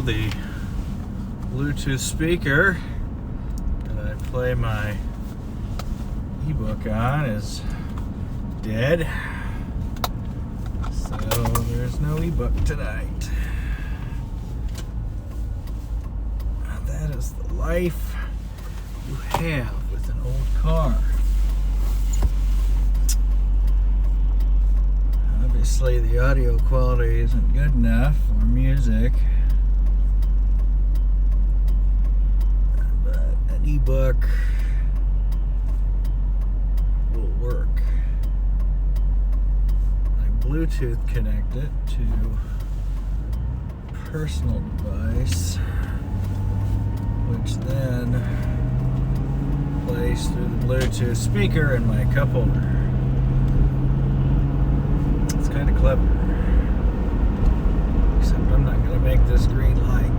the Bluetooth speaker that I play my ebook on is dead. So there's no ebook tonight. That is the life you have with an old car. Obviously the audio quality isn't good enough for music, but an ebook will work. I Bluetooth connect it to a personal device, which then plays through the Bluetooth speaker in my cup holder. It's kind of clever, except I'm not going to make this green light.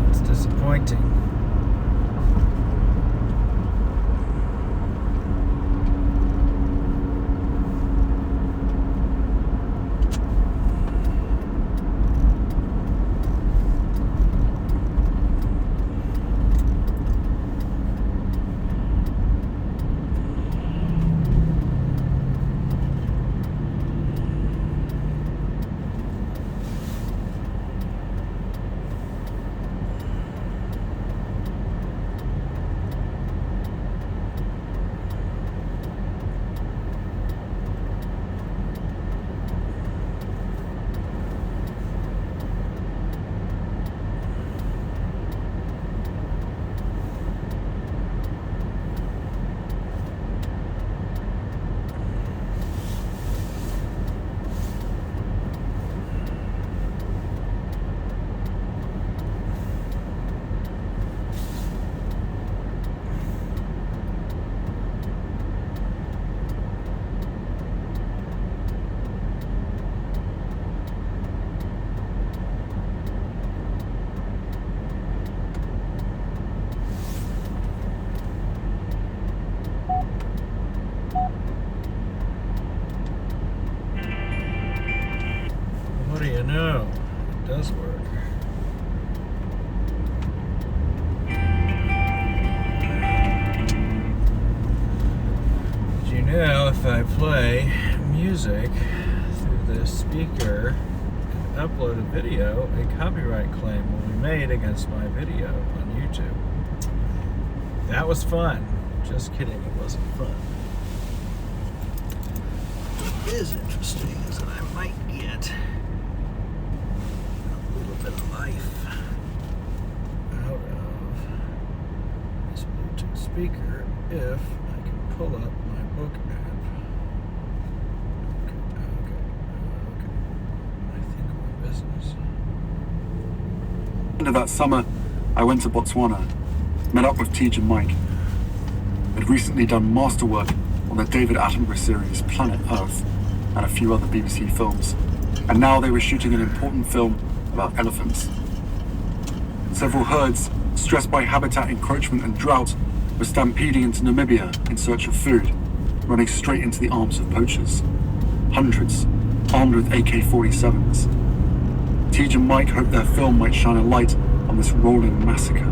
It's disappointing. What do you know? It does work. Did you know if I play music through this speaker and upload a video, a copyright claim will be made against my video on YouTube? That was fun. Just kidding, it wasn't fun. What is interesting is that I might get a little bit of life out of this Bluetooth speaker if I can pull up my book app. Okay. I think we're in business. End of that summer, I went to Botswana, met up with Tej and Mike. They'd recently done masterwork on the David Attenborough series Planet Earth and a few other BBC films, and now they were shooting an important film about elephants. Several herds, stressed by habitat encroachment and drought, were stampeding into Namibia in search of food, running straight into the arms of poachers. Hundreds, armed with AK-47s. Tej and Mike hoped their film might shine a light on this rolling massacre.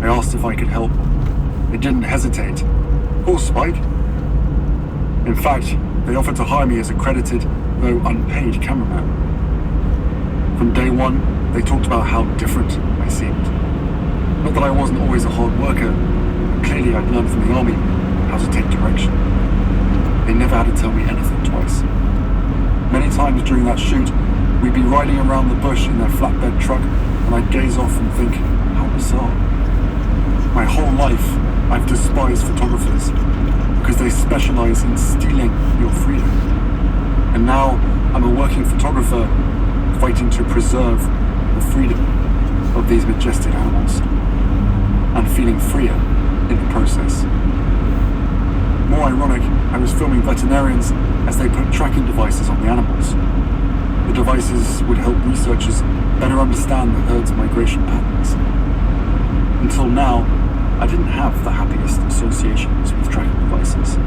I asked if I could help. They didn't hesitate. Call Spike. In fact, they offered to hire me as a credited, though unpaid, cameraman. From day one, they talked about how different I seemed. Not that I wasn't always a hard worker, but clearly I'd learned from the army how to take direction. They never had to tell me anything twice. Many times during that shoot, we'd be riding around the bush in their flatbed truck, and I'd gaze off and think, how bizarre. My whole life, I've despised photographers because they specialize in stealing your freedom. And now I'm a working photographer fighting to preserve the freedom of these majestic animals and feeling freer in the process. More ironic, I was filming veterinarians as they put tracking devices on the animals. The devices would help researchers better understand the herd's migration patterns. Until now, I didn't have the happiest associations with tracking devices.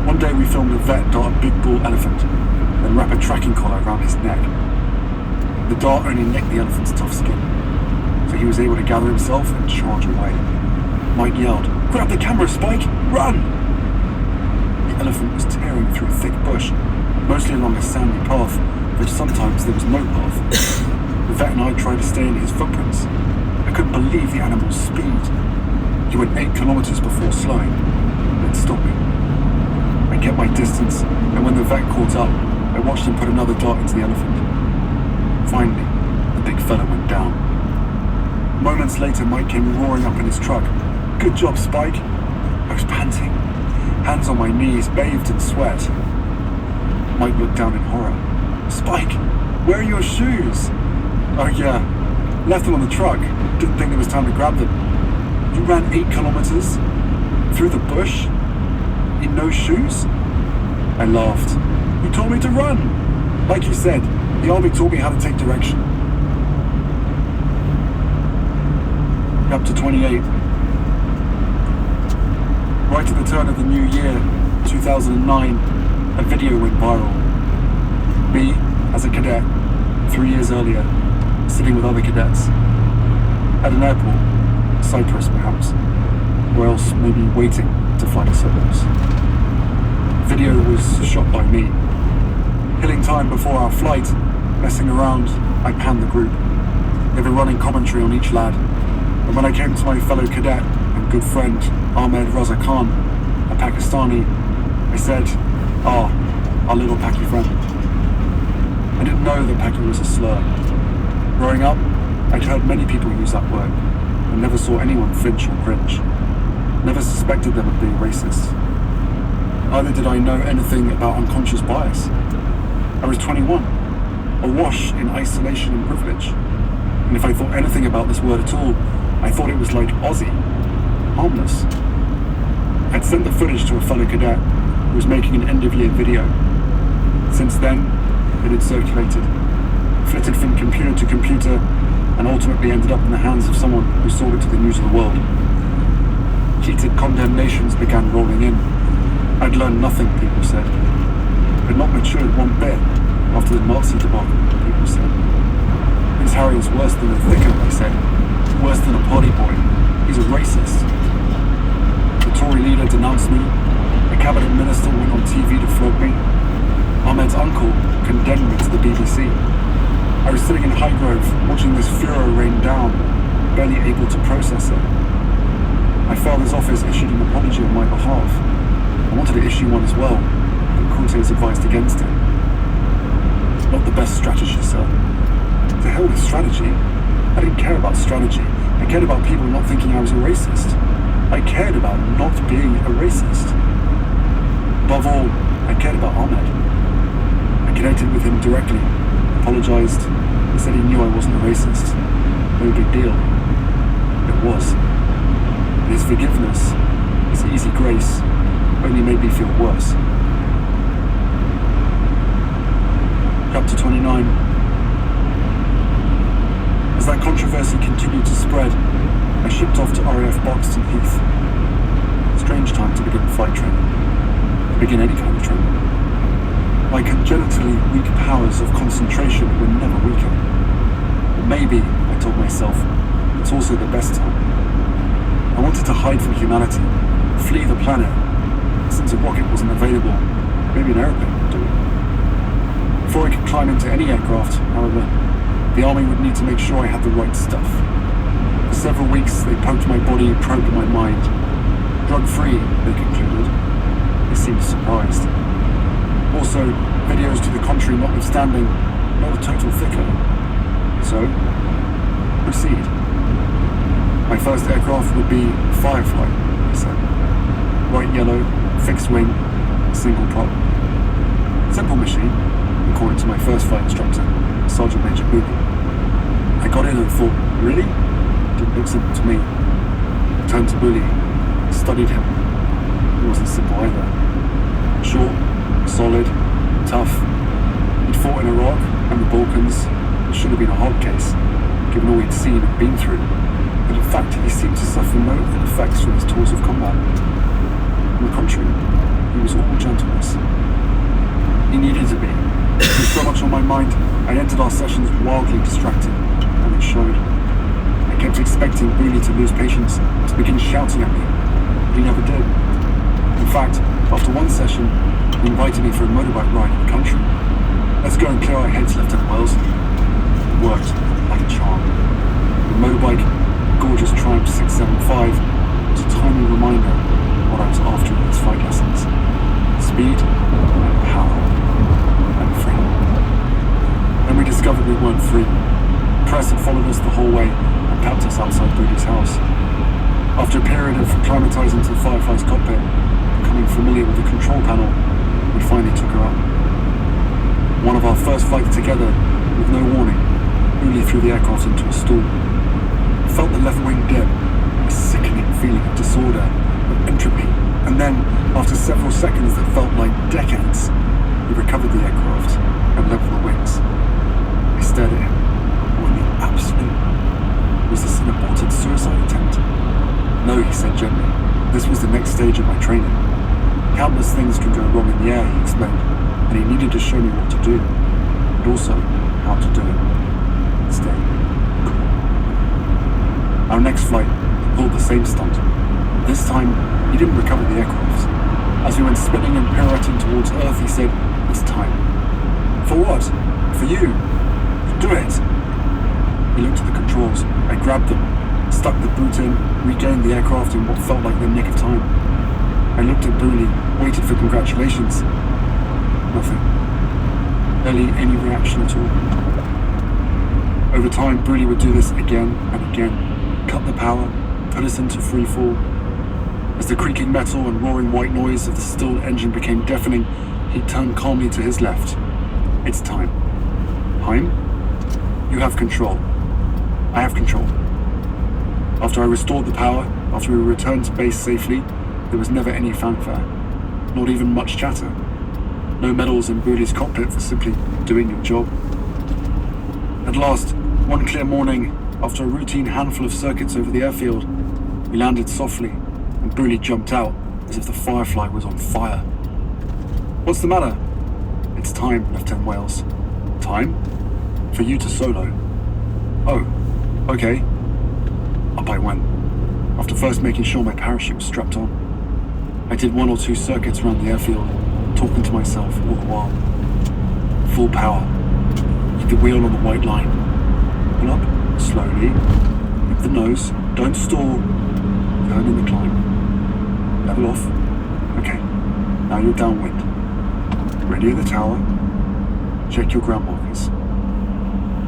One day we filmed a vet dart a big bull elephant, then wrap a tracking collar around his neck. The dart only nicked the elephant's tough skin, so he was able to gather himself and charge away. Mike yelled, "Grab the camera, Spike! Run!" The elephant was tearing through a thick bush, mostly along a sandy path, though sometimes there was no path. The vet and I tried to stay in his footprints. I couldn't believe the animal's speed. He went 8 kilometers before slowing, then stopping. I kept my distance, and when the vet caught up, I watched him put another dart into the elephant. Finally, the big fella went down. Moments later, Mike came roaring up in his truck. "Good job, Spike." I was panting, hands on my knees, bathed in sweat. Mike looked down in horror. "Spike, where are your shoes?" "Oh yeah, left them on the truck. Didn't think it was time to grab them." "You ran 8 kilometers? Through the bush? In no shoes?" I laughed. "You told me to run! Like you said, the army taught me how to take direction." Chapter 28. Right at the turn of the new year, 2009, a video went viral. Me, as a cadet, 3 years earlier, sitting with other cadets, at an airport, Cyprus perhaps, or else maybe waiting to fly to Cyprus. The video was shot by me. Killing time before our flight, messing around, I panned the group. They were running commentary on each lad, and when I came to my fellow cadet and good friend Ahmed Raza Khan, a Pakistani, I said, "Ah, our little Paki friend." I didn't know that Paki was a slur. Growing up, I'd heard many people use that word, and never saw anyone flinch or cringe. Never suspected them of being racist. Neither did I know anything about unconscious bias. I was 21, awash in isolation and privilege. And if I thought anything about this word at all, I thought it was like Aussie, harmless. I'd sent the footage to a fellow cadet who was making an end-of-year video. Since then, it had circulated, flitted from computer to computer, and ultimately ended up in the hands of someone who sold it to the news of the world. Heated condemnations began rolling in. I'd learned nothing, people said. Had not matured one bit after the Nazi debacle, people said. Prince Harry is worse than a thicker, they said. Worse than a party boy. He's a racist. The Tory leader denounced me. A cabinet minister went on TV to flog me. Ahmed's uncle condemned me to the BBC. I was sitting in Highgrove, watching this furor rain down, barely able to process it. My father's office issued an apology on my behalf. I wanted to issue one as well, but Cortes advised against it. Not the best strategy, sir. To hell with strategy. I didn't care about strategy. I cared about people not thinking I was a racist. I cared about not being a racist. Above all, I cared about Ahmed. I connected with him directly, apologized, and said he knew I wasn't a racist. No big deal. It was. And his forgiveness, his easy grace, only made me feel worse. Chapter 29. As that controversy continued to spread, I shipped off to RAF Barkston Heath. Strange time to begin flight training. To begin any kind of training. My congenitally weak powers of concentration were never weaker. But maybe, I told myself, it's also the best time. I wanted to hide from humanity, flee the planet. Since a rocket wasn't available, maybe an aeroplane would do it. Before I could climb into any aircraft, however, the army would need to make sure I had the right stuff. For several weeks, they poked my body, probed my mind. Drug-free, they concluded. They seemed surprised. Also, videos to the contrary notwithstanding, not a total thicker. So, proceed. My first aircraft would be Firefly, he said. Bright yellow, fixed wing, single prop. Simple machine, according to my first flight instructor, Sergeant Major Booby. I got in and thought, really? Didn't look simple to me. I turned to Bully, studied him. He wasn't simple either. Short, solid, tough. He'd fought in Iraq and the Balkans. It should have been a hard case, given all he'd seen and been through. But in fact, he seemed to suffer no ill effects from his tours of combat. On the contrary, he was all gentleness. He needed to be. With so much on my mind, I entered our sessions wildly distracted, and it showed. I kept expecting Booley to lose patience, to begin shouting at me, but he never did. In fact, after one session, he invited me for a motorbike ride in the country. Let's go and clear our heads, Lieutenant Wells. It worked like a charm. The motorbike, gorgeous Triumph 675, was a tiny reminder of what I was after in these flight lessons. Speed and power and freedom. Then we discovered we weren't free. Press had followed us the whole way and camped us outside Booley's house. After a period of acclimatizing to the Firefly's cockpit, becoming familiar with the control panel, we finally took her up. One of our first flights together, with no warning, Booley threw the aircraft into a stall. I felt the left wing dip, a sickening feeling of disorder, of entropy, and then, after several seconds that felt like decades, he recovered the aircraft and leveled the wings. I stared at him, all in the absolute. Was this an aborted suicide attempt? No, he said gently. This was the next stage of my training. Countless things can go wrong in the air, he explained, and he needed to show me what to do, but also how to do it. Stay cool. Our next flight pulled the same stunt. This time, he didn't recover the aircraft. As we went spinning and pirouetting towards Earth, he said, "It's time." "For what?" "For you. Do it." He looked at the controls. I grabbed them, stuck the boot in, regained the aircraft in what felt like the nick of time. I looked at Booley, waited for congratulations. Nothing. Barely any reaction at all. Over time, Booley would do this again and again. Cut the power, put us into free fall. As the creaking metal and roaring white noise of the stilled engine became deafening, he turned calmly to his left. "It's time." "Time? You have control." "I have control." After I restored the power, after we returned to base safely, there was never any fanfare. Not even much chatter. No medals in Booley's cockpit for simply doing your job. At last, one clear morning, after a routine handful of circuits over the airfield, we landed softly, and Booley jumped out as if the Firefly was on fire. "What's the matter?" "It's time, Lieutenant Wales." "Time? For you to solo." "Oh, okay." Up I went, after first making sure my parachute was strapped on. I did 1 or 2 circuits around the airfield, talking to myself all the while. Full power. Keep the wheel on the white line. Pull up, slowly. Hit the nose. Don't stall. Turn in the climb. Level off. Okay, now you're downwind. Ready at the tower. Check your ground markers.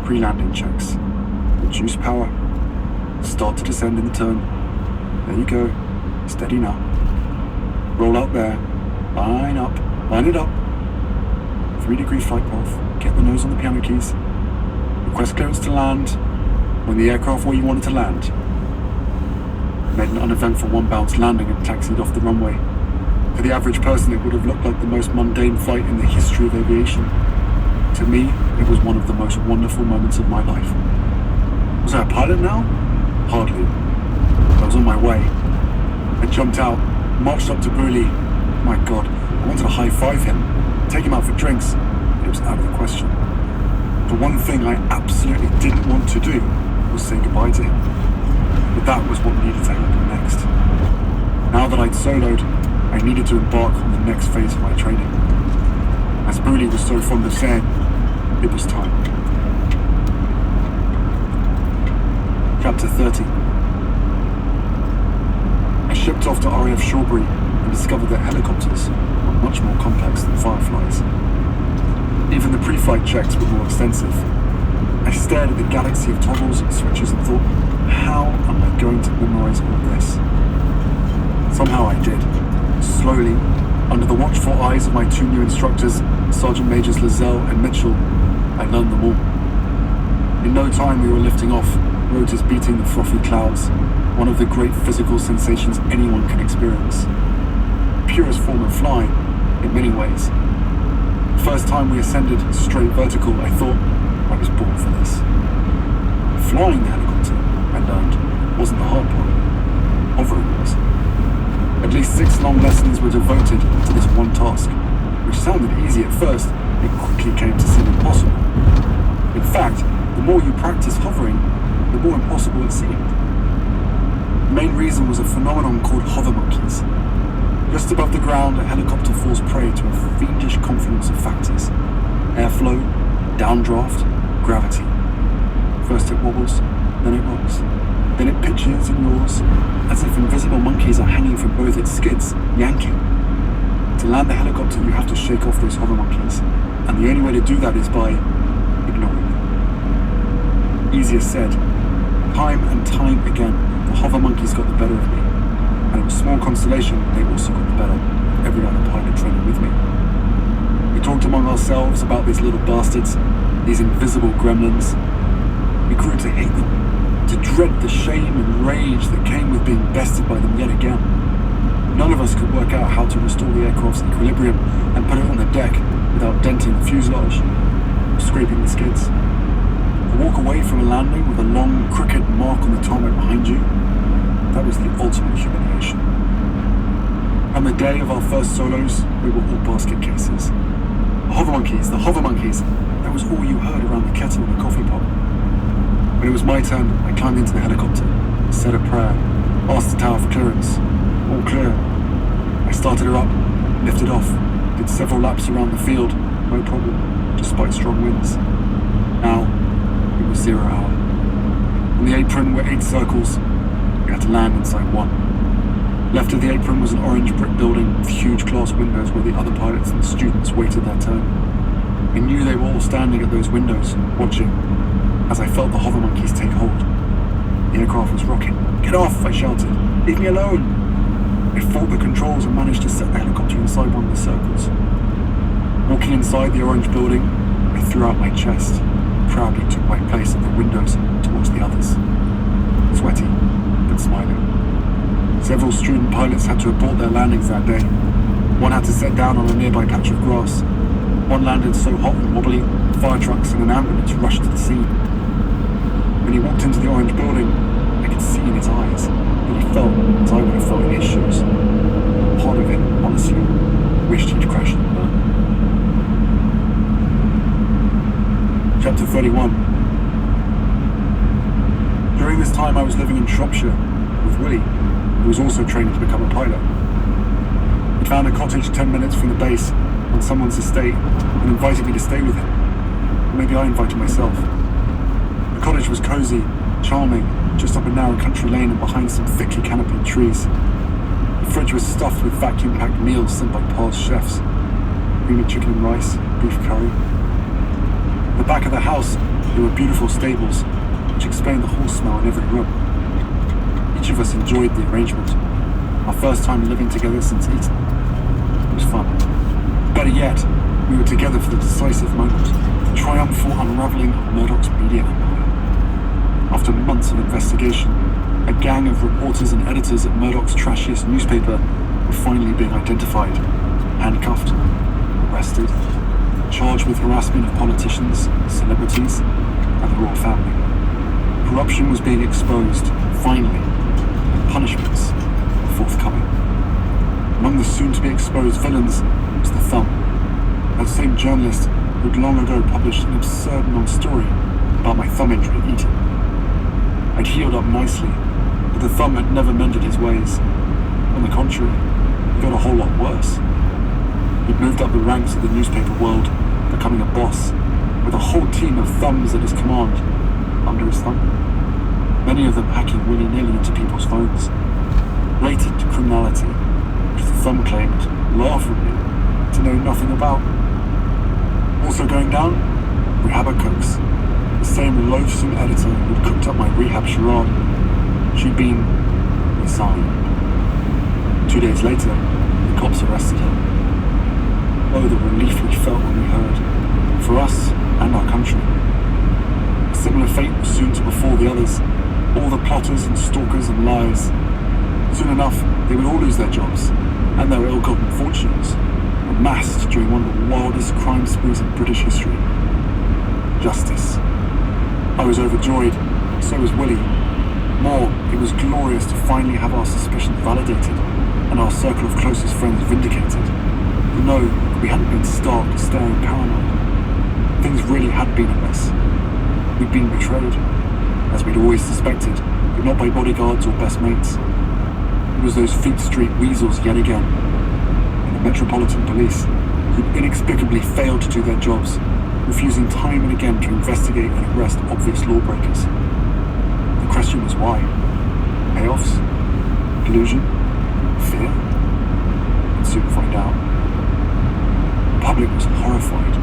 Pre-landing checks. Reduce power. Start to descend in the turn. There you go. Steady now. Roll out there. Line up. Line it up. 3-degree flight path. Get the nose on the piano keys. Request clearance to land. When the aircraft where you wanted to land. Made an uneventful one-bounce landing and taxied off the runway. For the average person, it would have looked like the most mundane flight in the history of aviation. To me, it was one of the most wonderful moments of my life. Was I a pilot now? Hardly. I was on my way. I jumped out, marched up to Booley. My God, I wanted to high-five him, take him out for drinks, but it was out of the question. The one thing I absolutely didn't want to do was say goodbye to him. But that was what needed to happen next. Now that I'd soloed, I needed to embark on the next phase of my training. As Booley was so fond of saying, it was time. Chapter 30. I shipped off to RAF Shawbury and discovered that helicopters were much more complex than Fireflies. Even the pre-flight checks were more extensive. I stared at the galaxy of toggles and switches and thought, how am I going to memorize all this? Somehow I did. Slowly, under the watchful eyes of my 2 new instructors, Sergeant Majors Lazelle and Mitchell, I learned them all. In no time we were lifting off, rotors beating the frothy clouds, one of the great physical sensations anyone can experience. Purest form of flying, in many ways. The first time we ascended straight vertical, I thought I was born for this. Flying the helicopter, I learned, wasn't the hard part. Hovering was. At least 6 long lessons were devoted to this one task. which sounded easy at first, it quickly came to seem impossible. In fact, the more you practice hovering, the more impossible it seemed. The main reason was a phenomenon called hover monkeys. Just above the ground, a helicopter falls prey to a fiendish confluence of factors: airflow, downdraft, gravity. First it wobbles, then it rocks. Then it pitches and yaws, as if invisible monkeys are hanging from both its skids, yanking. To land the helicopter, you have to shake off those hover monkeys, and the only way to do that is by ignoring them. Easier said. Time and time again, the hover monkeys got the better of me, and it was small consolation they also got the better of every other pilot training with me. We talked among ourselves about these little bastards, these invisible gremlins. We grew to hate them, to dread the shame and rage that came with being bested by them yet again. None of us could work out how to restore the aircraft's equilibrium and put it on the deck without denting the fuselage or scraping the skids. To walk away from a landing with a long, crooked mark on the tarmac behind you, that was the ultimate humiliation. On the day of our first solos, we were all basket cases. The hover monkeys, that was all you heard around the kettle and the coffee pot. When it was my turn, I climbed into the helicopter, said a prayer, asked the tower for clearance. All clear. I started her up, lifted off, did several laps around the field, no problem, despite strong winds. Now, it was 0 hour. On the apron were 8 circles. We had to land inside one. Left of the apron was an orange brick building with huge glass windows where the other pilots and students waited their turn. I knew they were all standing at those windows, watching, as I felt the hover monkeys take hold. The aircraft was rocking. "Get off!" I shouted. "Leave me alone!" I fought the controls and managed to set the helicopter inside one of the circles. Walking inside the orange building, I threw out my chest, proudly took my place at the windows to watch the others. Sweaty, but smiling. Several student pilots had to abort their landings that day. One had to set down on a nearby patch of grass. One landed so hot and wobbly, fire trucks and an ambulance rushed to the scene. When he walked into the orange building, I could see in his eyes that he felt as I would have felt in his shoes. Part of it, honestly, wished he'd crashed and burn. Chapter 31. During this time I was living in Shropshire with Willie, who was also training to become a pilot. He'd found a cottage 10 minutes from the base on someone's estate and invited me to stay with him. Or maybe I invited myself. The cottage was cosy, charming, just up a narrow country lane and behind some thickly canopied trees. The fridge was stuffed with vacuum-packed meals sent by Pa's chefs. Creamy chicken and rice, beef curry. At the back of the house, there were beautiful stables, which explained the horse smell in every room. Each of us enjoyed the arrangement. Our first time living together since Eton. It was fun. Better yet, we were together for the decisive moment, the triumphal unravelling of Murdoch's media empire. After months of investigation, a gang of reporters and editors at Murdoch's trashiest newspaper were finally being identified, handcuffed, arrested, charged with harassment of politicians, celebrities, and the royal family. Corruption was being exposed, finally, and punishments were forthcoming. Among the soon-to-be-exposed villains was the Thumb, that same journalist who'd long ago published an absurd non-story about my thumb injury at Eton. I'd healed up nicely, but the Thumb had never mended his ways. On the contrary, he got a whole lot worse. He'd moved up the ranks of the newspaper world, becoming a boss, with a whole team of thumbs at his command, under his thumb. Many of them hacking willy-nilly into people's phones. Latent criminality, which the Thumb claimed, laughably, to know nothing about. Also going down, Rehabba Cooks, the same loathsome editor who'd cooked up my rehab charade. She'd been resigned. 2 days later, the cops arrested her. Oh, the relief we felt when we heard, for us and our country. A similar fate was soon to befall the others, all the plotters and stalkers and liars. Soon enough, they would all lose their jobs, and their ill-gotten fortunes, amassed during one of the wildest crime sprees in British history. Justice. I was overjoyed, so was Willie. More, it was glorious to finally have our suspicions validated, and our circle of closest friends vindicated. But no, we hadn't been starved, staring, paranoid. Things really had been amiss. We'd been betrayed, as we'd always suspected, but not by bodyguards or best mates. It was those Fleet Street weasels yet again, and the Metropolitan Police, who'd inexplicably failed to do their jobs, refusing time and again to investigate and arrest obvious lawbreakers. The question was why? Payoffs? Delusion? Fear? We'd soon find out. The public was horrified.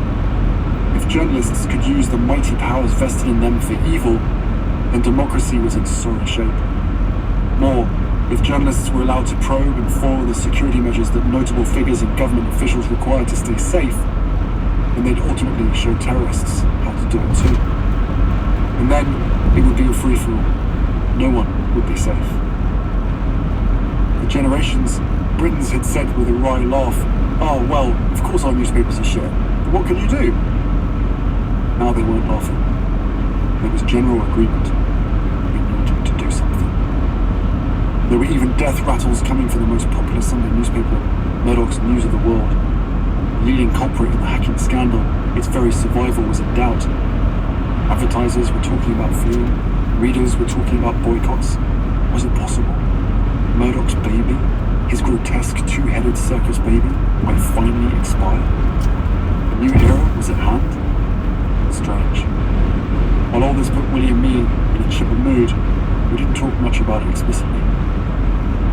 If journalists could use the mighty powers vested in them for evil, then democracy was in sorry shape. More, if journalists were allowed to probe and follow the security measures that notable figures and government officials required to stay safe, then they'd ultimately show terrorists how to do it too. And then it would be a free-for-all. No one would be safe. For generations, Britons had said with a wry laugh, "Oh, well, of course our newspapers are shit, but what can you do?" Now they weren't laughing. There was general agreement. We needed to do something. There were even death rattles coming for the most popular Sunday newspaper, Murdoch's News of the World. The leading culprit in the hacking scandal, its very survival was in doubt. Advertisers were talking about fleeing. Readers were talking about boycotts. Was it possible? Murdoch's baby, his grotesque two-headed circus baby, might finally expire? A new era was at hand? Strange. While all this put Willie and me in a chipper mood, we didn't talk much about it explicitly.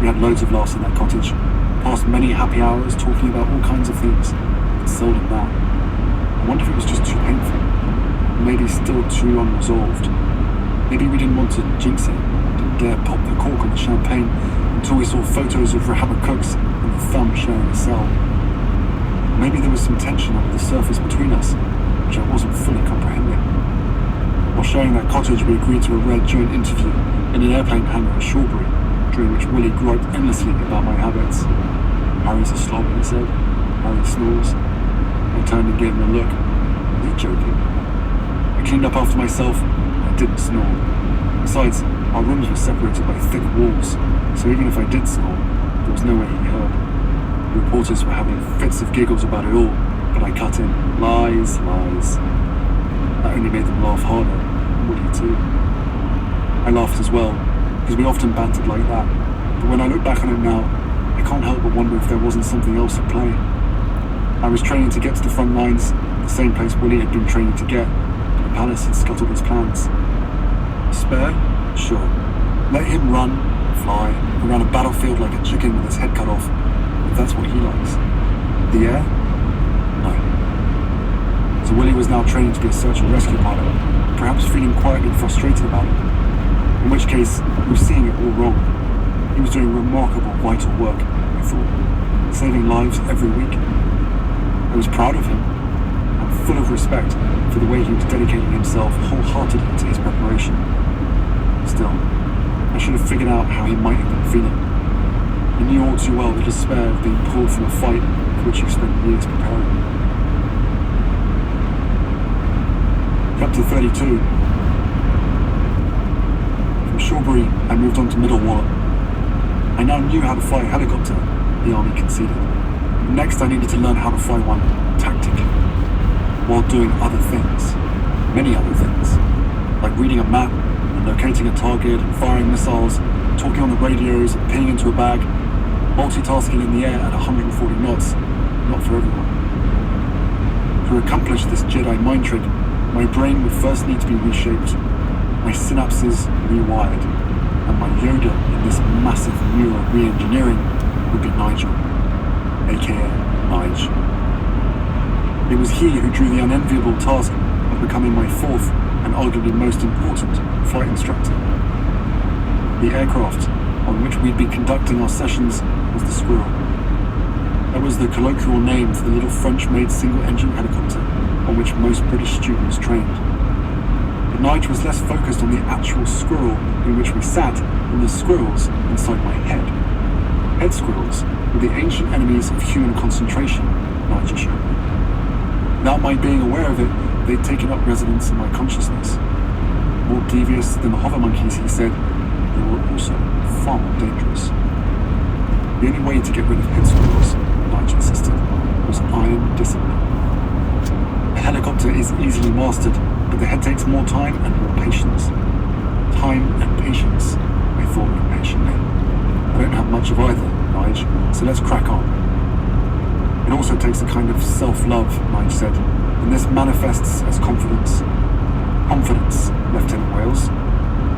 We had loads of laughs in that cottage, passed many happy hours talking about all kinds of things, but seldom that. I wonder if it was just too painful, or maybe still too unresolved. Maybe we didn't want to jinx it, didn't dare pop the cork on the champagne until we saw photos of Rahaba Cooks and the thumb sharing a cell. Maybe there was some tension under the surface between us, which I wasn't fully comprehending. While sharing that cottage, we agreed to a rare joint interview in an airplane hangar at Shawbury, during which Willie griped endlessly about my habits. "Harry's a slob," he said. "Harry snores." I turned and gave him a look. Was he joking? I cleaned up after myself, and I didn't snore. Besides, our rooms were separated by thick walls, so even if I did snore, there was no way he heard. The reporters were having fits of giggles about it all, but I cut in. Lies, lies. That only made them laugh harder. Would he too? I laughed as well, because we often bantered like that. But when I look back on it now, I can't help but wonder if there wasn't something else at play. I was training to get to the front lines, the same place Willie had been training to get, but the palace had scuttled his plans. Spare? Sure. Let him run, fly, around a battlefield like a chicken with his head cut off, if that's what he likes. The air? No. So Willie was now training to be a search and rescue pilot, perhaps feeling quietly frustrated about it. In which case, he was seeing it all wrong. He was doing remarkable, vital work, I thought, saving lives every week. I was proud of him, and full of respect for the way he was dedicating himself wholeheartedly to his preparation. Still, I should have figured out how he might have been feeling. He knew all too well the despair of being pulled from a fight for which he spent years preparing. Chapter 32. From Shawbury, I moved on to Middlewallop. I now knew how to fly a helicopter, the army conceded. Next, I needed to learn how to fly one tactically, while doing other things, many other things, like reading a map and locating a target and firing missiles, talking on the radios and peeing into a bag, multitasking in the air at 140 knots, not for everyone. To accomplish this Jedi mind trick, my brain would first need to be reshaped, my synapses rewired, and my Yoda in this massive neural re-engineering would be Nigel, aka Nige. It was he who drew the unenviable task of becoming my fourth and arguably most important flight instructor. The aircraft on which we'd be conducting our sessions was the Squirrel. That was the colloquial name for the little French-made single-engine helicopter on which most British students trained. But Nige was less focused on the actual squirrel in which we sat than the squirrels inside my head. Head squirrels were the ancient enemies of human concentration, Nige assured me. Without my being aware of it, they'd taken up residence in my consciousness. More devious than the hover monkeys, he said, they were also far more dangerous. The only way to get rid of head squirrels, Nige insisted, was iron discipline. A helicopter is easily mastered, but the head takes more time and more patience. Time and patience, I thought impatiently. I don't have much of either, Nige, so let's crack on. It also takes a kind of self-love, Nige said, and this manifests as confidence. Confidence, Lieutenant Wales.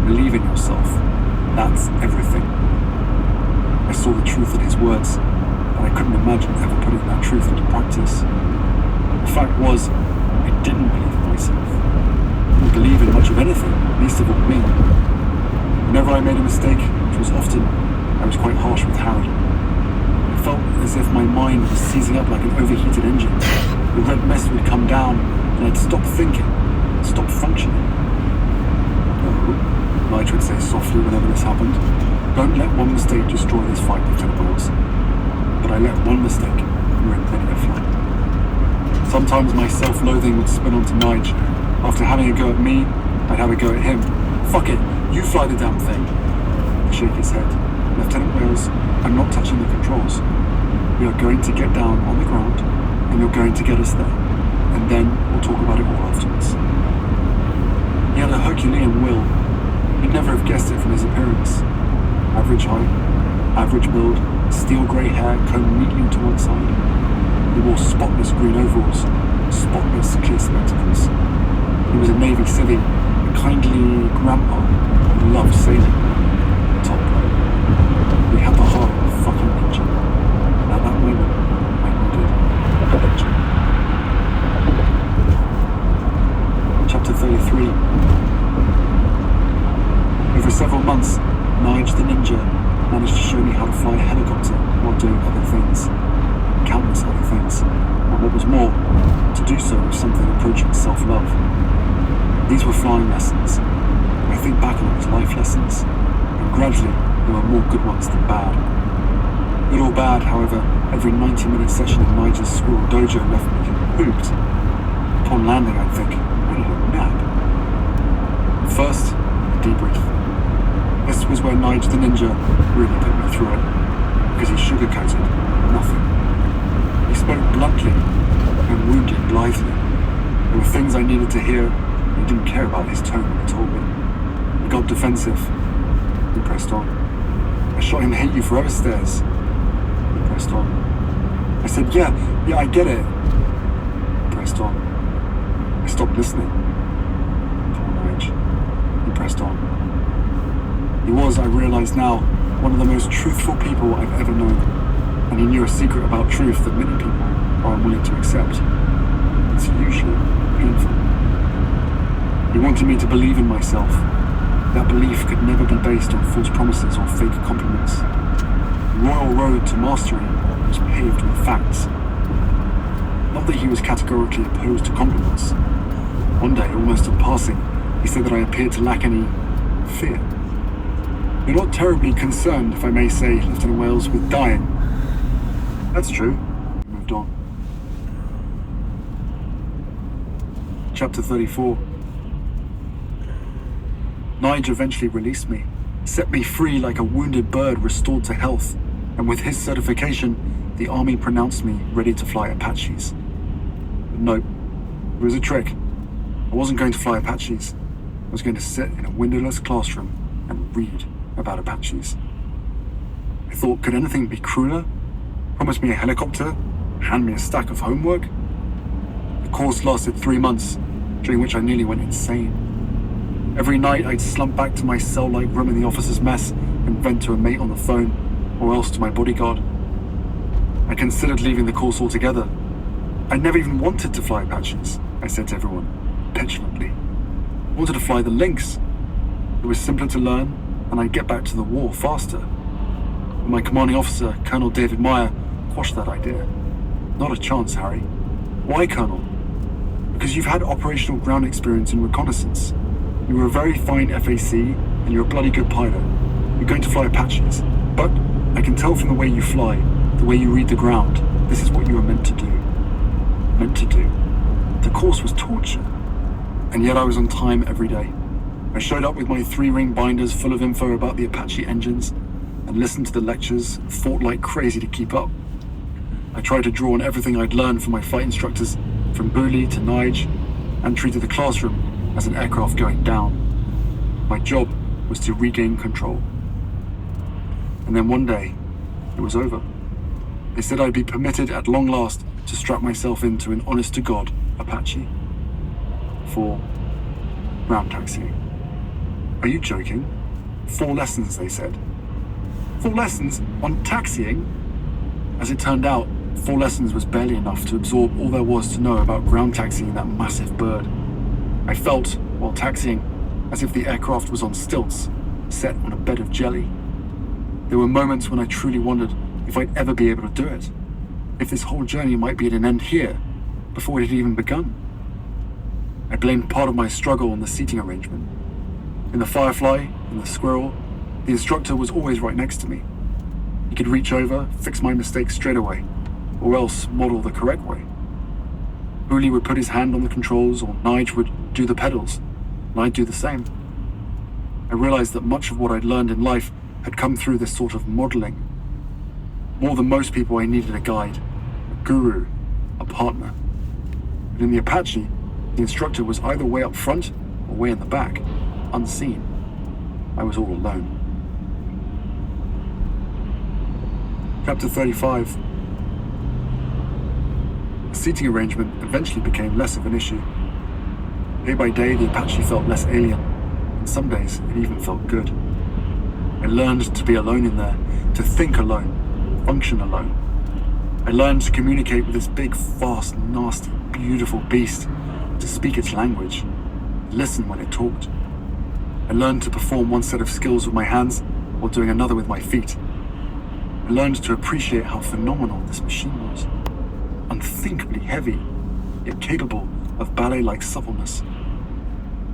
Believe in yourself. That's everything. I saw the truth in his words, and I couldn't imagine ever putting that truth into practice. The fact was, I didn't believe in myself. I didn't believe in much of anything, least of all me. Whenever I made a mistake, which was often, I was quite harsh with Harry. It felt as if my mind was seizing up like an overheated engine. The red mist would come down, and I'd stop thinking, stop functioning. No, Nige would say softly whenever this happened. Don't let one mistake destroy this fight, Lieutenant Wales. But I let one mistake ruin many a fight. Sometimes my self-loathing would spin onto Nige. After having a go at me, I'd have a go at him. Fuck it, you fly the damn thing. He'd shake his head. Lieutenant Wales, I'm not touching the controls. We are going to get down on the ground, and you're going to get us there. And then we'll talk about it all afterwards. He had a Herculean will. You'd never have guessed it from his appearance. Average height, average build, steel grey hair combed neatly to one side. He wore spotless green overalls, spotless clear spectacles. He was a Navy civvy, a kindly grandpa who loved sailing. Top bloke. He had the heart of a fucking ninja. And at that moment, I needed a ninja. Chapter 33. Over several months, Nige the Ninja managed to show me how to fly a helicopter while doing other things. Countless other things. And what was more, to do so with something approaching self-love. These were flying lessons. I think back on them as life lessons, and gradually there were more good ones than bad. Good or bad, however, every 90-minute session in Nige's squirrel dojo left me pooped. Upon landing, I'd think, I need a nap. First, a debrief. This was where Nige the Ninja really put me through it, because he sugarcoated nothing. He spoke bluntly and wounded blithely. There were things I needed to hear, and he didn't care about his tone when he told me. He got defensive. He pressed on. I shot him hate you forever stares. He pressed on. I said, yeah, I get it. He pressed on. I stopped listening. Poor Nige. He pressed on. He was, I realise now, one of the most truthful people I've ever known, and he knew a secret about truth that many people are unwilling to accept. It's usually painful. He wanted me to believe in myself. That belief could never be based on false promises or fake compliments. The royal road to mastery was paved with facts. Not that he was categorically opposed to compliments. One day, almost in passing, he said that I appeared to lack any fear. You're not terribly concerned, if I may say, Lieutenant Wales, with dying. That's true. He moved on. Chapter 34. Nige eventually released me, set me free like a wounded bird restored to health, and with his certification, the army pronounced me ready to fly Apaches. But no, it was a trick. I wasn't going to fly Apaches. I was going to sit in a windowless classroom and read about Apaches. I thought, could anything be crueler? Promise me a helicopter, hand me a stack of homework? The course lasted 3 months, during which I nearly went insane. Every night I'd slump back to my cell-like room in the officer's mess and vent to a mate on the phone, or else to my bodyguard. I considered leaving the course altogether. I never even wanted to fly Apaches, I said to everyone, petulantly. I wanted to fly the Lynx. It was simpler to learn, and I'd get back to the war faster. But my commanding officer, Colonel David Meyer, quashed that idea. Not a chance, Harry. Why, Colonel? Because you've had operational ground experience in reconnaissance. You were a very fine FAC, and you're a bloody good pilot. You're going to fly Apaches. But I can tell from the way you fly, the way you read the ground, this is what you were meant to do. Meant to do. The course was torture. And yet I was on time every day. I showed up with my 3-ring binders full of info about the Apache engines, and listened to the lectures, and fought like crazy to keep up. I tried to draw on everything I'd learned from my flight instructors, from Booley to Nige, and treated the classroom as an aircraft going down. My job was to regain control. And then one day, it was over. They said I'd be permitted at long last to strap myself into an honest-to-God Apache for ground taxiing. Are you joking? 4 lessons, they said. 4 lessons on taxiing? As it turned out, 4 lessons was barely enough to absorb all there was to know about ground taxiing that massive bird. I felt, while taxiing, as if the aircraft was on stilts, set on a bed of jelly. There were moments when I truly wondered if I'd ever be able to do it, if this whole journey might be at an end here, before it had even begun. I blamed part of my struggle on the seating arrangement. In the Firefly, in the Squirrel, the instructor was always right next to me. He could reach over, fix my mistakes straight away, or else model the correct way. Booley would put his hand on the controls, or Nige would do the pedals, and I'd do the same. I realized that much of what I'd learned in life had come through this sort of modeling. More than most people, I needed a guide, a guru, a partner. But in the Apache, the instructor was either way up front or way in the back, unseen. I was all alone. Chapter 35. The seating arrangement eventually became less of an issue. Day by day, the Apache felt less alien, and some days it even felt good. I learned to be alone in there, to think alone, function alone. I learned to communicate with this big, fast, nasty, beautiful beast, to speak its language, listen when it talked. I learned to perform one set of skills with my hands while doing another with my feet. I learned to appreciate how phenomenal this machine was. Unthinkably heavy, yet capable of ballet-like suppleness.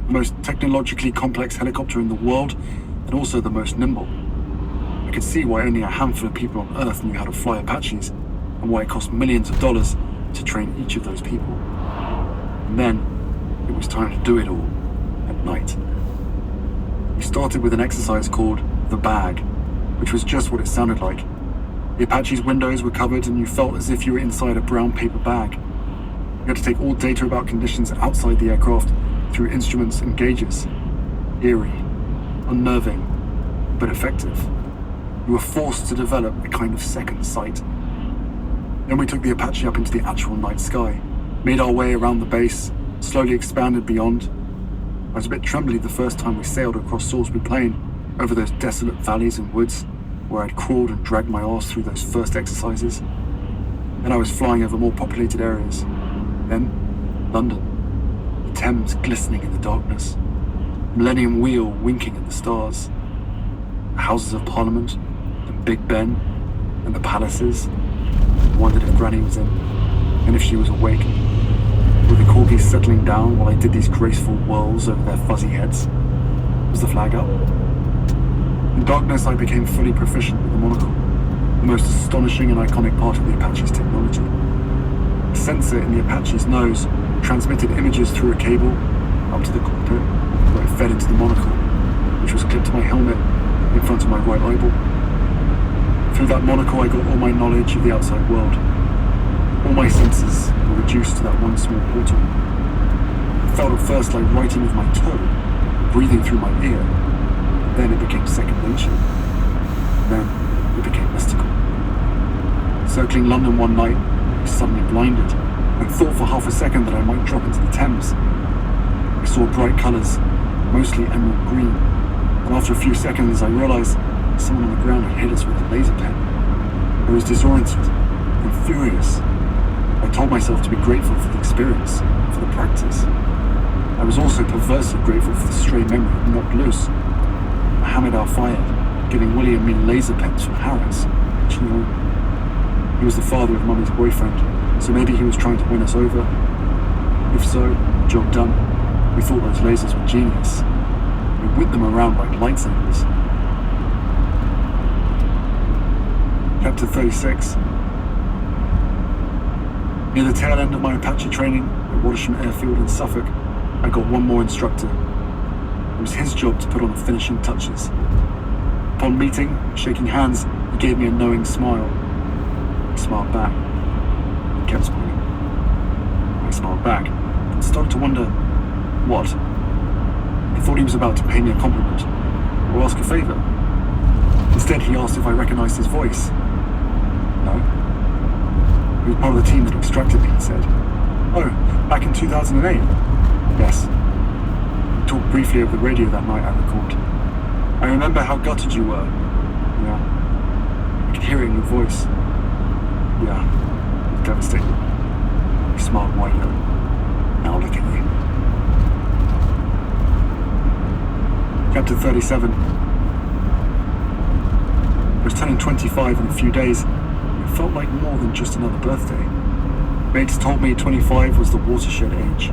The most technologically complex helicopter in the world, and also the most nimble. I could see why only a handful of people on Earth knew how to fly Apaches, and why it cost millions of dollars to train each of those people. And then, it was time to do it all, at night. We started with an exercise called the bag, which was just what it sounded like. The Apache's windows were covered and you felt as if you were inside a brown paper bag. You had to take all data about conditions outside the aircraft through instruments and gauges. Eerie, unnerving, but effective. You were forced to develop a kind of second sight. Then we took the Apache up into the actual night sky, made our way around the base, slowly expanded beyond. I was a bit trembly the first time we sailed across Salisbury Plain, over those desolate valleys and woods, where I'd crawled and dragged my arse through those first exercises. Then I was flying over more populated areas. Then, London, the Thames glistening in the darkness, Millennium Wheel winking at the stars, the Houses of Parliament, and Big Ben, and the palaces. I wondered if Granny was in, and if she was awake. Were the corgis settling down while I did these graceful whirls over their fuzzy heads? Was the flag up? In darkness, I became fully proficient with the monocle, the most astonishing and iconic part of the Apache's technology. A sensor in the Apache's nose transmitted images through a cable up to the cockpit, where it fed into the monocle, which was clipped to my helmet in front of my right eyeball. Through that monocle, I got all my knowledge of the outside world. All my senses were reduced to that one small portal. It felt at first like writing with my toe, breathing through my ear. Then it became second nature. Then it became mystical. Circling London one night, I was suddenly blinded and thought for half a second that I might drop into the Thames. I saw bright colours, mostly emerald green, and after a few seconds I realised someone on the ground had hit us with a laser pen. I was disoriented and furious. I told myself to be grateful for the experience, for the practice. I was also perversely grateful for the stray memory of knocked loose. Mohammed Al-Fayed, giving Willie and me laser pens from Harrods. Which, you know, he was the father of Mummy's boyfriend, so maybe he was trying to win us over. If so, job done. We thought those lasers were genius. We whipped them around like lightsabers. Chapter 36. Near the tail end of my Apache training at Watersham Airfield in Suffolk, I got one more instructor. It was his job to put on the finishing touches. Upon meeting, shaking hands, he gave me a knowing smile. I smiled back. kept smiling. I smiled back and started to wonder, what? I thought he was about to pay me a compliment or ask a favour. Instead, he asked if I recognised his voice. No. He was part of the team that extracted me, he said. Oh, back in 2008? Yes. We talked briefly over the radio that night, I recalled. I remember how gutted you were. Yeah. I could hear it in your voice. Yeah. It was devastating. He smiled wider. Now look at you. Chapter 37. I was turning 25 in a few days. It felt like more than just another birthday. Mates told me 25 was the watershed age,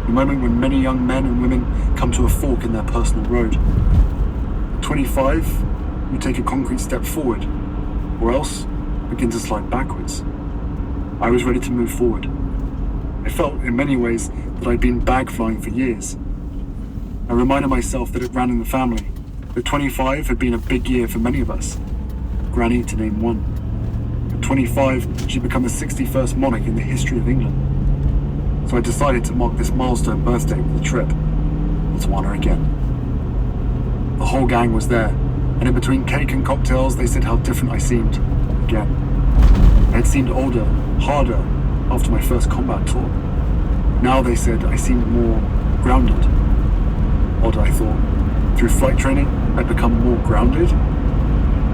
the moment when many young men and women come to a fork in their personal road. At 25, you take a concrete step forward, or else begin to slide backwards. I was ready to move forward. I felt, in many ways, that I'd been bag flying for years. I reminded myself that it ran in the family, that 25 had been a big year for many of us. Granny, to name one. At 25, she'd become the 61st monarch in the history of England. So I decided to mark this milestone birthday with a trip. Botswana again. The whole gang was there, and in between cake and cocktails, they said how different I seemed. Again. I had seemed older, harder, after my first combat tour. Now they said I seemed more grounded. Odd, I thought. Through flight training, I'd become more grounded.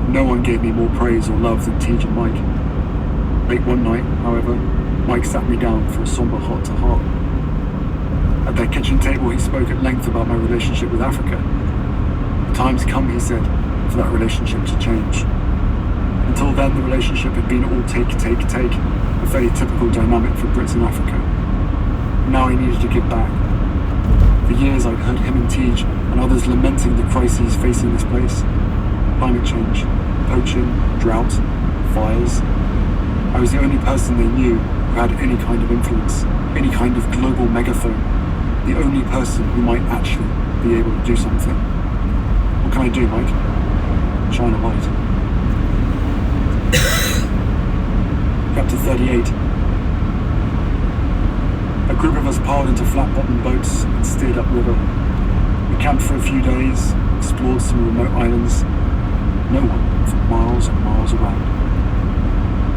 No one gave me more praise or love than Tej and Mike. Late one night, however, Mike sat me down for a somber heart-to-heart. At their kitchen table, he spoke at length about my relationship with Africa. The time's come, he said, for that relationship to change. Until then, the relationship had been all take, a fairly typical dynamic for Brits in Africa. Now I needed to give back. For years, I'd heard him and Tej and others lamenting the crises facing this place. Climate change, poaching, drought, fires. I was the only person they knew who had any kind of influence, any kind of global megaphone, the only person who might actually be able to do something. What can I do, Mike? Shine a light. Chapter 38. A group of us piled into flat-bottomed boats and steered upriver. We camped for a few days, explored some remote islands. No one for miles and miles around.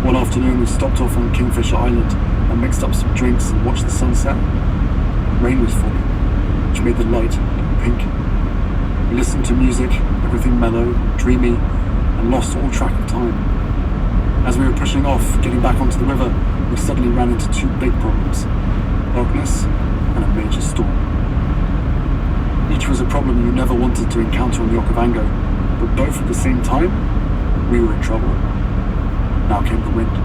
One afternoon we stopped off on Kingfisher Island and mixed up some drinks and watched the sunset. Rain was falling, which made the light pink. We listened to music, everything mellow, dreamy, and lost all track of time. As we were pushing off, getting back onto the river, we suddenly ran into two big problems: darkness and a major storm. Each was a problem you never wanted to encounter on the Okavango, but both at the same time, we were in trouble. Now came the wind.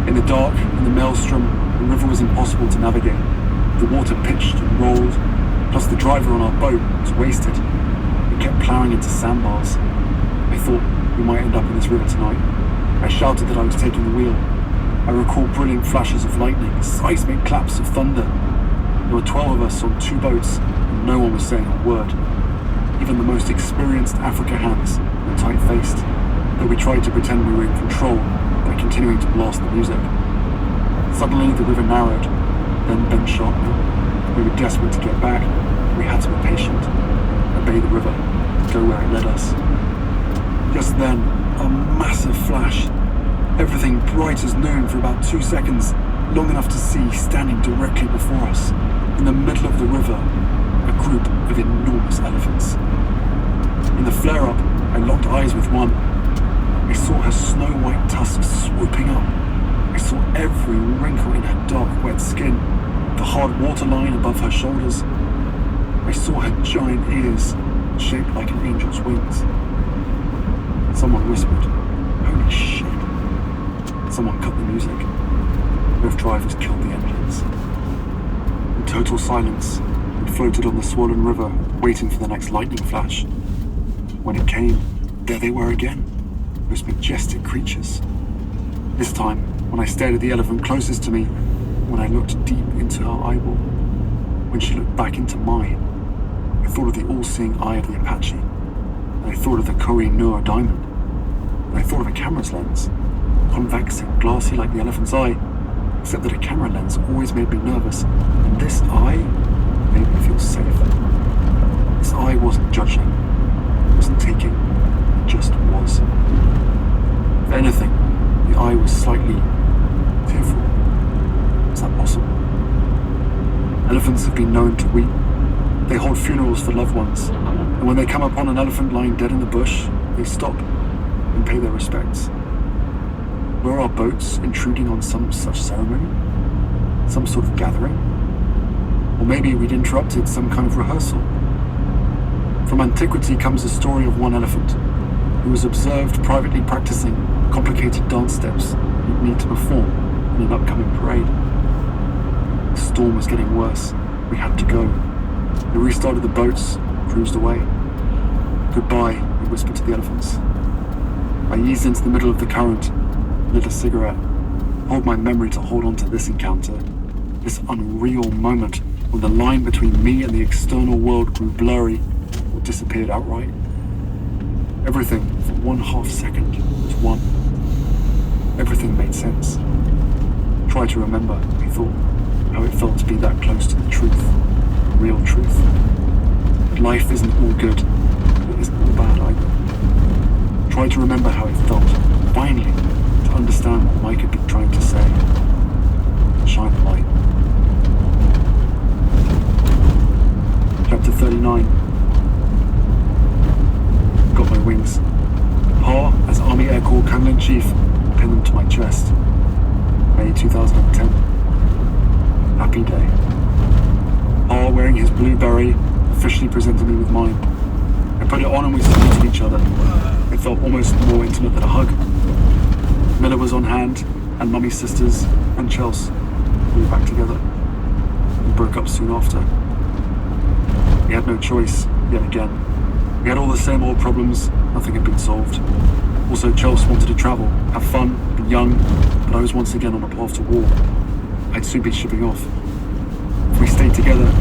In the dark, in the maelstrom, the river was impossible to navigate. The water pitched and rolled, plus the driver on our boat was wasted. We kept ploughing into sandbars. I thought we might end up in this river tonight. I shouted that I was taking the wheel. I recall brilliant flashes of lightning, seismic claps of thunder. There were 12 of us on two boats, and no one was saying a word. Even the most experienced Africa hands were tight-faced, though we tried to pretend we were in control by continuing to blast the music. Suddenly the river narrowed, then bent sharply. We were desperate to get back. We had to be patient, obey the river, go where it led us. Just then, a massive flash. Everything bright as noon for about 2 seconds, long enough to see standing directly before us, in the middle of the river, a group of enormous elephants. In the flare-up, I locked eyes with one. I saw her snow-white tusks swooping up. I saw every wrinkle in her dark, wet skin, the hard waterline above her shoulders. I saw her giant ears, shaped like an angel's wings. Someone whispered, "Holy shit." Someone cut the music. Both drivers killed the engines. In total silence, we floated on the swollen river, waiting for the next lightning flash. When it came, there they were again, those majestic creatures. This time, when I stared at the elephant closest to me, when I looked deep into her eyeball, when she looked back into mine, I thought of the all-seeing eye of the Apache, and I thought of the Koh-i-Noor diamond, and I thought of a camera's lens, convex and glassy like the elephant's eye, except that a camera lens always made me nervous, and this eye made me feel safe. This eye wasn't judging, it wasn't taking, it just was. If anything, the eye was slightly tearful. Is that possible? Elephants have been known to weep. They hold funerals for loved ones, and when they come upon an elephant lying dead in the bush, they stop and pay their respects. Were our boats intruding on some such ceremony? Some sort of gathering? Or maybe we'd interrupted some kind of rehearsal. From antiquity comes the story of one elephant who was observed privately practicing complicated dance steps he'd need to perform in an upcoming parade. The storm was getting worse. We had to go. We restarted the boats, cruised away. Goodbye, we whispered to the elephants. I eased into the middle of the current, lit a cigarette, told my memory to hold on to this encounter, this unreal moment when the line between me and the external world grew blurry or disappeared outright. Everything for 1/2 second was one. Everything made sense. Try to remember, I thought, how it felt to be that close to the truth, the real truth. But life isn't all good, but it isn't all bad either. Try to remember how it felt, finally, to understand what Mike had been trying to say. Shine the light. Chapter 39. Got my wings. Pa, as Army Air Corps Colonel-in-Chief, pinned them to my chest. May 2010. Happy day. Pa, wearing his blue beret, officially presented me with mine. I put it on and we saluted each other. It felt almost more intimate than a hug. Miller was on hand, and Mummy's sisters, and Chelsea. We were back together. We broke up soon after. We had no choice, yet again. We had all the same old problems, nothing had been solved. Also, Chelsea wanted to travel, have fun, be young, but I was once again on a path to war. I'd soon be shipping off. If we stayed together,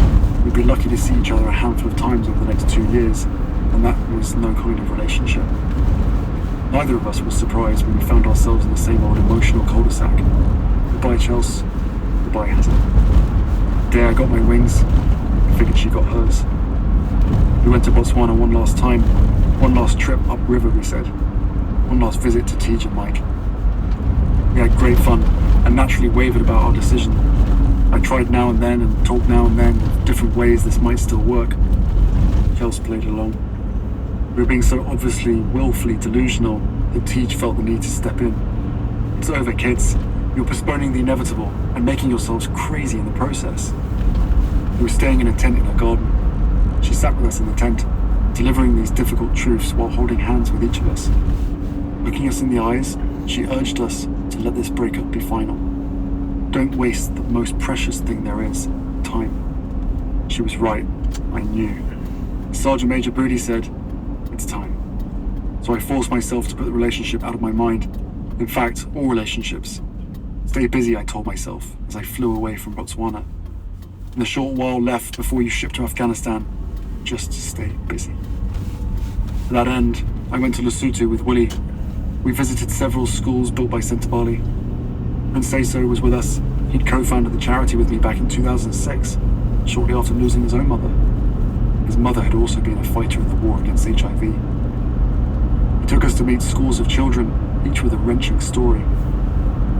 we'd be lucky to see each other a handful of times over the next 2 years, and that was no kind of relationship. Neither of us was surprised when we found ourselves in the same old emotional cul-de-sac. Goodbye, Chelsea. Goodbye, Hazard. The day I got my wings, I figured she got hers. We went to Botswana one last time, one last trip upriver, we said. One last visit to Tej and Mike. We had great fun, and naturally wavered about our decision. I tried now and then, and talked now and then, of different ways this might still work. Chelsea played along. We were being so obviously, willfully delusional that Tej felt the need to step in. It's over, kids. You're postponing the inevitable and making yourselves crazy in the process. We were staying in a tent in her garden. She sat with us in the tent, delivering these difficult truths while holding hands with each of us. Looking us in the eyes, she urged us to let this breakup be final. Don't waste the most precious thing there is, time. She was right. I knew. Sergeant Major Booty said, it's time. So I forced myself to put the relationship out of my mind. In fact, all relationships. Stay busy, I told myself, as I flew away from Botswana. In the short while left before you ship to Afghanistan, just stay busy. To that end, I went to Lesotho with Willie. We visited several schools built by Sentabali. Prince Seeiso was with us. He'd co-founded the charity with me back in 2006, shortly after losing his own mother. His mother had also been a fighter in the war against HIV. He took us to meet schools of children, each with a wrenching story.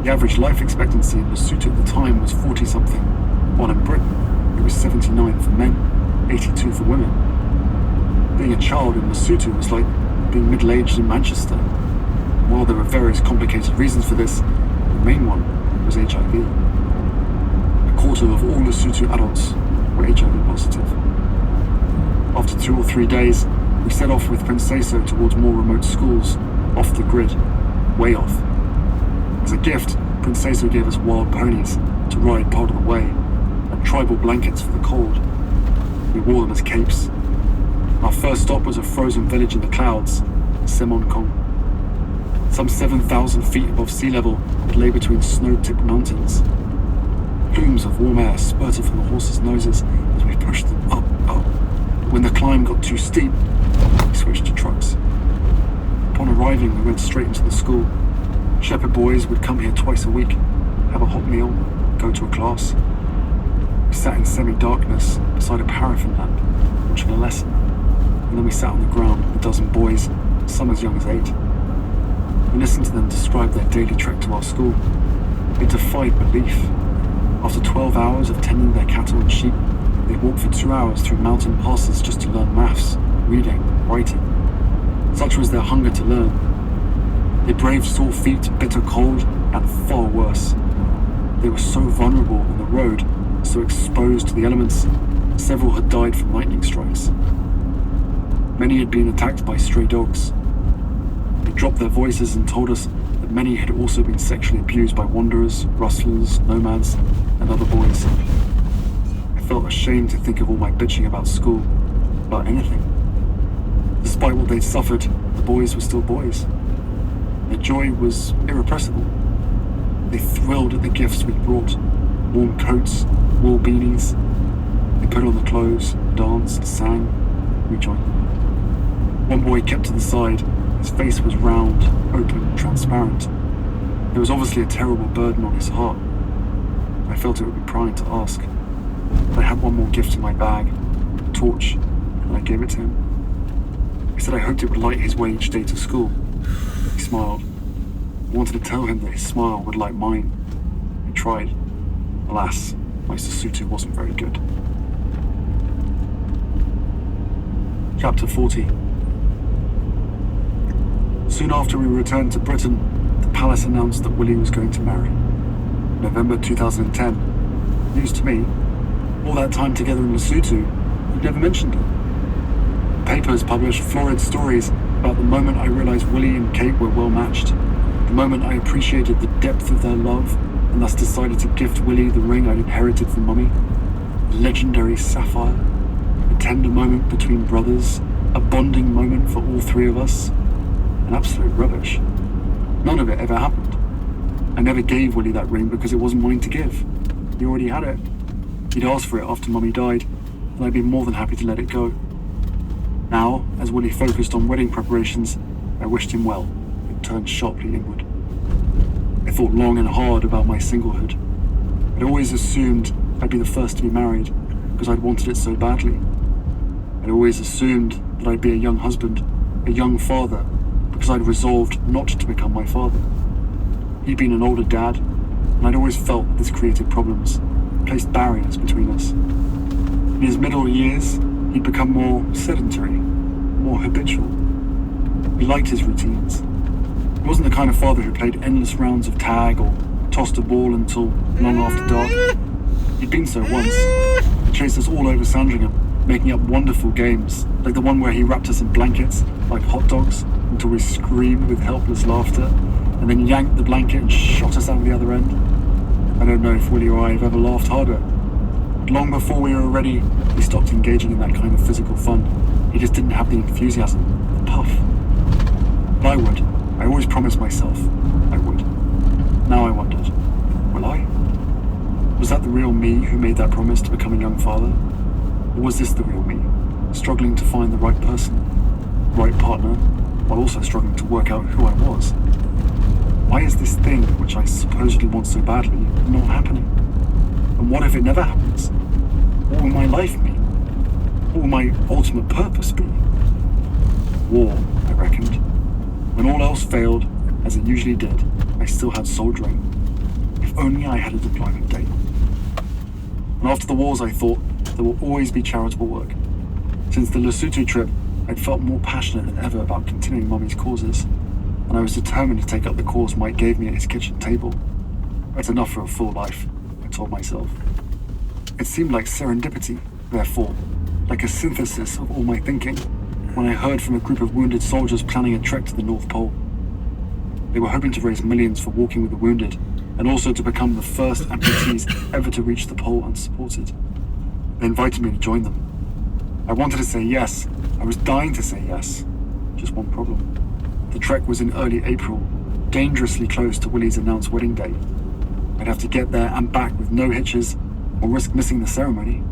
The average life expectancy in Lesotho at the time was 40-something, while in Britain it was 79 for men, 82 for women. Being a child in Lesotho was like being middle-aged in Manchester. While there were various complicated reasons for this, the main one was HIV. A quarter of all Lesotho adults were HIV positive. After 2 or 3 days, we set off with Prince Seeiso towards more remote schools, off the grid, way off. As a gift, Prince Seeiso gave us wild ponies to ride part of the way, and tribal blankets for the cold. We wore them as capes. Our first stop was a frozen village in the clouds, Semonkong. Some 7,000 feet above sea level, it lay between snow-tipped mountains. Plumes of warm air spurted from the horses' noses as we pushed them up. But when the climb got too steep, we switched to trucks. Upon arriving, we went straight into the school. Shepherd boys would come here twice a week. have a hot meal, go to a class. We sat in semi-darkness beside a paraffin lamp, watching a lesson. And then we sat on the ground with a dozen boys, some as young as 8. We listened to them describe their daily trek to our school. It defied belief. After 12 hours of tending their cattle and sheep, they'd walk for 2 hours through mountain passes just to learn maths, reading, writing. Such was their hunger to learn. They braved sore feet, bitter cold, and far worse. They were so vulnerable on the road, so exposed to the elements, several had died from lightning strikes. Many had been attacked by stray dogs. They dropped their voices and told us that many had also been sexually abused by wanderers, rustlers, nomads, and other boys. I felt ashamed to think of all my bitching about school, about anything. Despite what they'd suffered, the boys were still boys. Their joy was irrepressible. They thrilled at the gifts we brought: warm coats, wool beanies. They put on the clothes, danced, sang. We joined them. One boy kept to the side. His face was round, open, transparent. There was obviously a terrible burden on his heart. I felt it would be prying to ask. But I had one more gift in my bag, a torch, and I gave it to him. I said I hoped it would light his way each day to school. He smiled. I wanted to tell him that his smile would light mine. I tried. Alas, my Sasutu wasn't very good. Chapter 40. Soon after we returned to Britain, the palace announced that Willie was going to marry. November 2010. News to me. All that time together in Lesotho, we'd never mentioned it. Papers published florid stories about the moment I realized Willie and Kate were well matched. The moment I appreciated the depth of their love and thus decided to gift Willie the ring I'd inherited from Mummy. A legendary sapphire. A tender moment between brothers. A bonding moment for all three of us. An absolute rubbish. None of it ever happened. I never gave Willie that ring because it wasn't mine to give. He already had it. He'd asked for it after Mummy died, and I'd be more than happy to let it go. Now, as Willie focused on wedding preparations, I wished him well, and turned sharply inward. I thought long and hard about my singlehood. I'd always assumed I'd be the first to be married, because I'd wanted it so badly. I'd always assumed that I'd be a young husband, a young father, because I'd resolved not to become my father. He'd been an older dad, and I'd always felt that this created problems, placed barriers between us. In his middle years, he'd become more sedentary, more habitual. He liked his routines. He wasn't the kind of father who played endless rounds of tag or tossed a ball until long after dark. He'd been so once. He chased us all over Sandringham, making up wonderful games, like the one where he wrapped us in blankets, like hot dogs, until we screamed with helpless laughter, and then yanked the blanket and shot us out the other end. I don't know if Willie or I have ever laughed harder. But long before we were ready, he stopped engaging in that kind of physical fun. He just didn't have the enthusiasm, the puff. But I would. I always promised myself I would. Now I wondered, will I? Was that the real me who made that promise to become a young father? Or was this the real me, struggling to find the right person, the right partner, while also struggling to work out who I was? Why is this thing, which I supposedly want so badly, not happening? And what if it never happens? What will my life mean? What will my ultimate purpose be? War, I reckoned. When all else failed, as it usually did, I still had soldiering. If only I had a deployment date. And after the wars, I thought, there will always be charitable work. Since the Lesotho trip, I'd felt more passionate than ever about continuing Mummy's causes, and I was determined to take up the cause Mike gave me at his kitchen table. That's enough for a full life, I told myself. It seemed like serendipity, therefore, like a synthesis of all my thinking, when I heard from a group of wounded soldiers planning a trek to the North Pole. They were hoping to raise millions for walking with the wounded, and also to become the first amputees ever to reach the pole unsupported. They invited me to join them. I wanted to say yes. I was dying to say yes. Just one problem. The trek was in early April, dangerously close to Willie's announced wedding day. I'd have to get there and back with no hitches, or risk missing the ceremony.